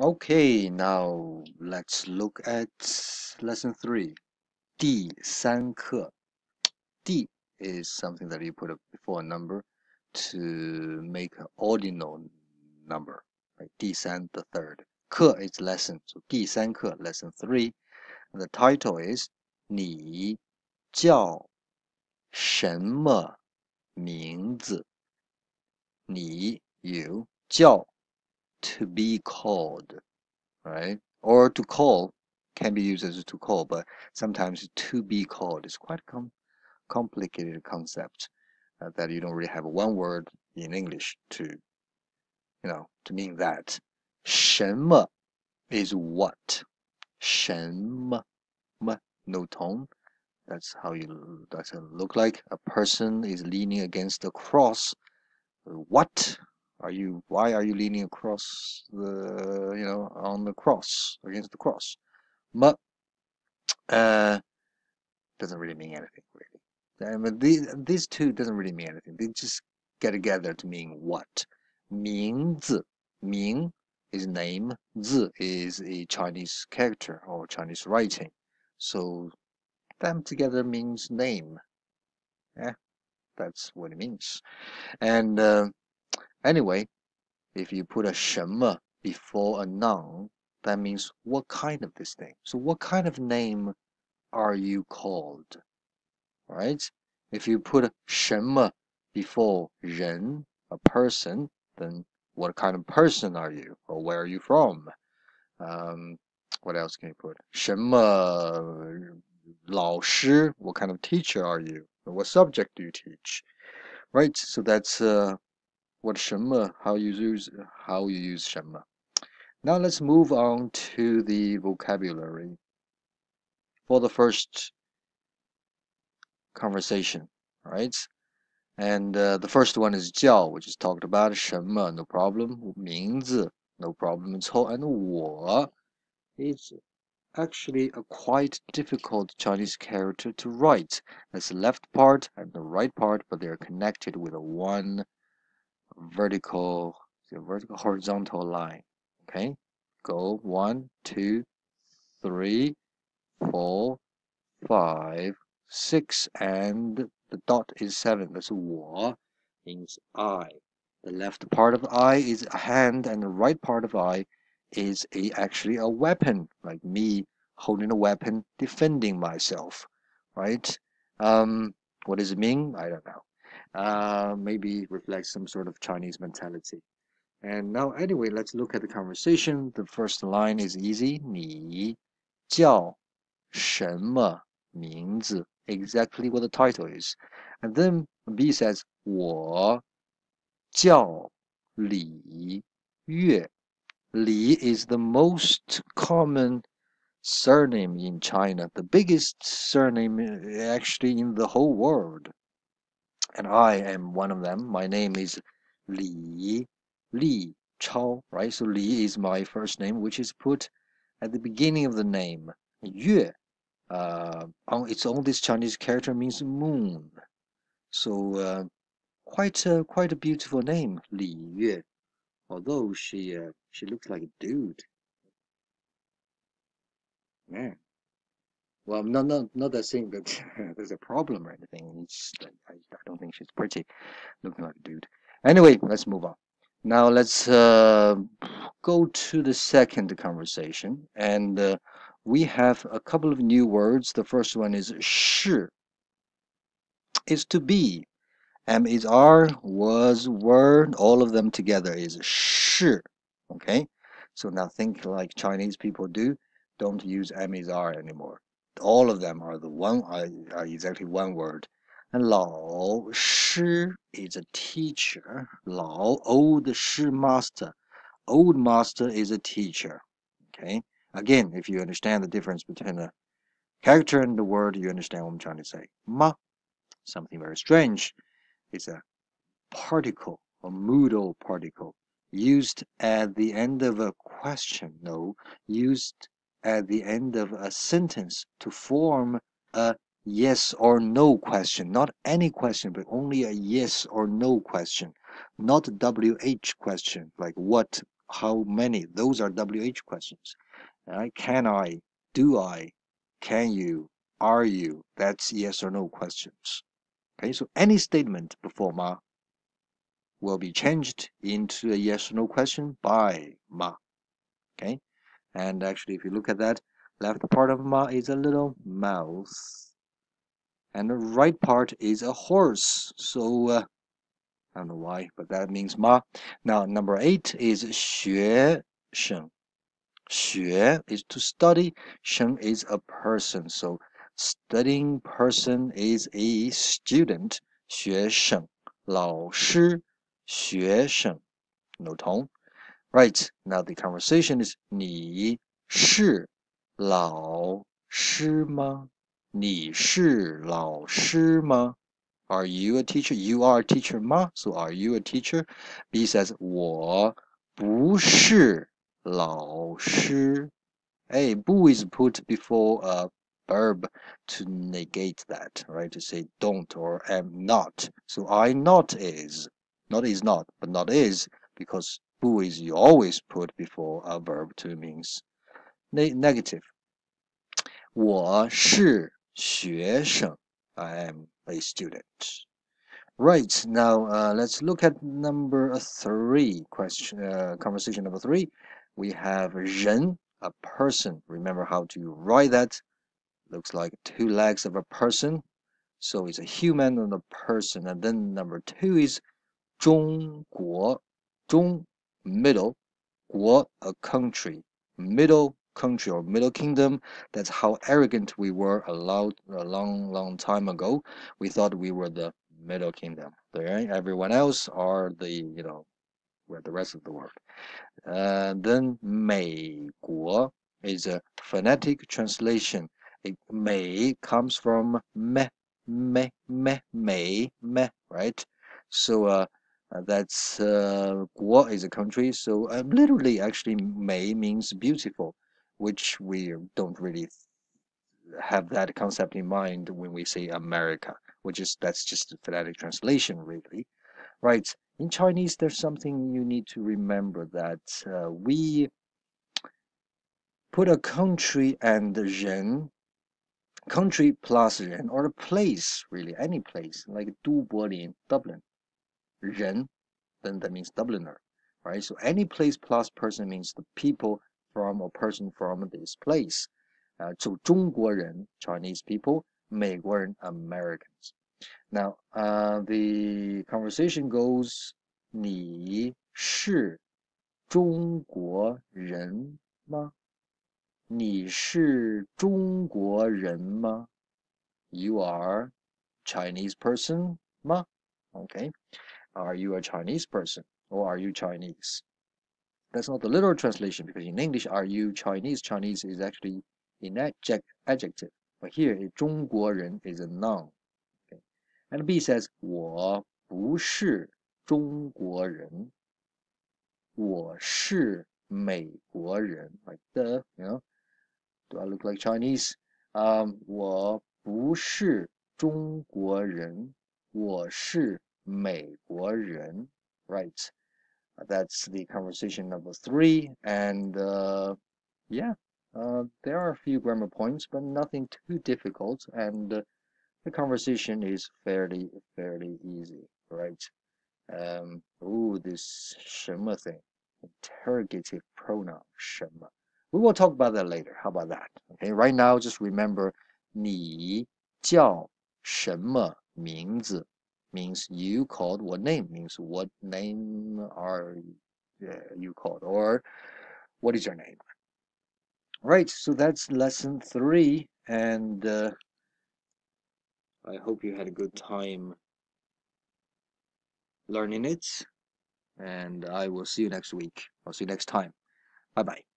Okay, now let's look at lesson 3. 第三课. D is something that you put before a number to make an ordinal number. Like 第三, the third. 课 is lesson. So 第三课, lesson 3. And the title is 你叫什么名字? 你 you 叫 to be called, right? Or to call can be used as to call, but sometimes to be called is quite a complicated concept that you don't really have one word in English to mean that. 什么 is what? 什么 no tone. That's how it look like. A person is leaning against a cross. What are you? Why are you leaning across on the cross, against the cross? 么 doesn't really mean anything really. But these two doesn't really mean anything. They just get together to mean what? 名字 ming is name, 字 is a Chinese character or Chinese writing. So them together means name. Yeah, that's what it means. And anyway, if you put a 什么 before a noun, that means what kind of this thing. So what kind of name are you called? Right? If you put 什么 before 人, a person, then what kind of person are you? Or where are you from? What else can you put? 什么老师? What kind of teacher are you? What subject do you teach? Right? So that's what 什么, how you use 什么. Now let's move on to the vocabulary for the first conversation, right? And the first one is 叫, which is talked about. 什么 no problem. 名字 no problem at all. And 我 is actually a quite difficult Chinese character to write. That's the left part and the right part, but they're connected with a one vertical horizontal line. Okay, go 1, 2, 3, 4, 5, 6, and the dot is 7. That's 我 means I. The left part of I is a hand, and the right part of I is actually a weapon, like me holding a weapon, defending myself, right? What does it mean? I don't know. Maybe reflects some sort of Chinese mentality. And now, anyway, let's look at the conversation. The first line is easy. 你叫什么名字? Exactly what the title is. And then B says 我叫李月. Li is the most common surname in China, the biggest surname actually in the whole world. And I am one of them. My name is Li Chao, right? So Li is my first name, which is put at the beginning of the name. Yue, on its own, this Chinese character means moon. So quite a beautiful name, Li Yue. Although she looks like a dude. Man. Well, not that saying that there's a problem or anything. It's I don't think she's pretty, looking like a dude. Anyway, let's move on. Now let's go to the second conversation, and we have a couple of new words. The first one is 是, is to be. M is are, was, were, all of them together is 是. Okay, so now think like Chinese people do. Don't use M is are anymore. All of them are are exactly one word. And 老师 is a teacher. 老 old 师 master. Old master is a teacher. Okay. Again, if you understand the difference between a character and the word, you understand what I'm trying to say. 吗 something very strange. It's a particle, a modal particle, used at the end of a question. No, used at the end of a sentence to form a yes or no question. Not any question, but only a yes or no question. Not a WH question, like what how many. Those are WH questions. Can I? Do I? Can you? Are you? That's yes or no questions. Okay, so any statement before ma will be changed into a yes or no question by ma. Okay, and actually, if you look at that, left part of ma is a little mouse, and the right part is a horse. So I don't know why, but that means ma. Now, number 8 is 学生. 学 is to study, 生 is a person. So studying person is a student. 学生, 老师, 学生, no tone. Right, now the conversation is 你是老师吗？你是老师吗？ Are you a teacher? You are a teacher 吗？ So are you a teacher? B says 我不是老师. Hey, 不 is put before a verb to negate that, right? To say don't or am not. So I not is. Not is not, but not is, because 不 is you always put before a verb to means negative. 我是学生. I am a student. Right, now let's look at number 3 question, conversation number 3. We have 人, a person. Remember how to write that? Looks like 2 legs of a person. So it's a human and a person. And then number 2 is 中国. 中, middle. 国, a country. Middle country or middle kingdom. That's how arrogant we were a long time ago. We thought we were the middle kingdom. Everyone else are the, we're the rest of the world. Then 美国 is a phonetic translation. 美 comes from 美, right? So that's 国 is a country. So literally, actually, 美 means beautiful, which we don't really have that concept in mind when we say America, that's just a phonetic translation, really. Right. In Chinese, there's something you need to remember that we put a country and 人, country plus 人, or a place, really, any place, like 都柏林, Dublin. 人, then that means Dubliner, right? So any place plus person means the people from or person from this place. So 中国人, Chinese people, 美国人, Americans. Now, the conversation goes, 你是中国人吗？你是中国人吗？ You are Chinese person 吗？ Okay. Are you a Chinese person or are you Chinese? That's not the literal translation because in English, are you Chinese? Chinese is actually an adjective. But here, 中国人 is a noun. Okay. And B says, 我不是中国人，我是美国人。Like do I look like Chinese? 我不是中国人，我是美国人。Right. That's the conversation number 3. And yeah, there are a few grammar points, but nothing too difficult. And the conversation is fairly easy, right? This 什么 thing, interrogative pronoun 什么. We will talk about that later. How about that? Okay, right now just remember 你叫什么名字 means you called. What name means what name are you called, or what is your name? Right, so that's lesson 3, and I hope you had a good time learning it, and I will see you next week. I'll see you next time. Bye bye.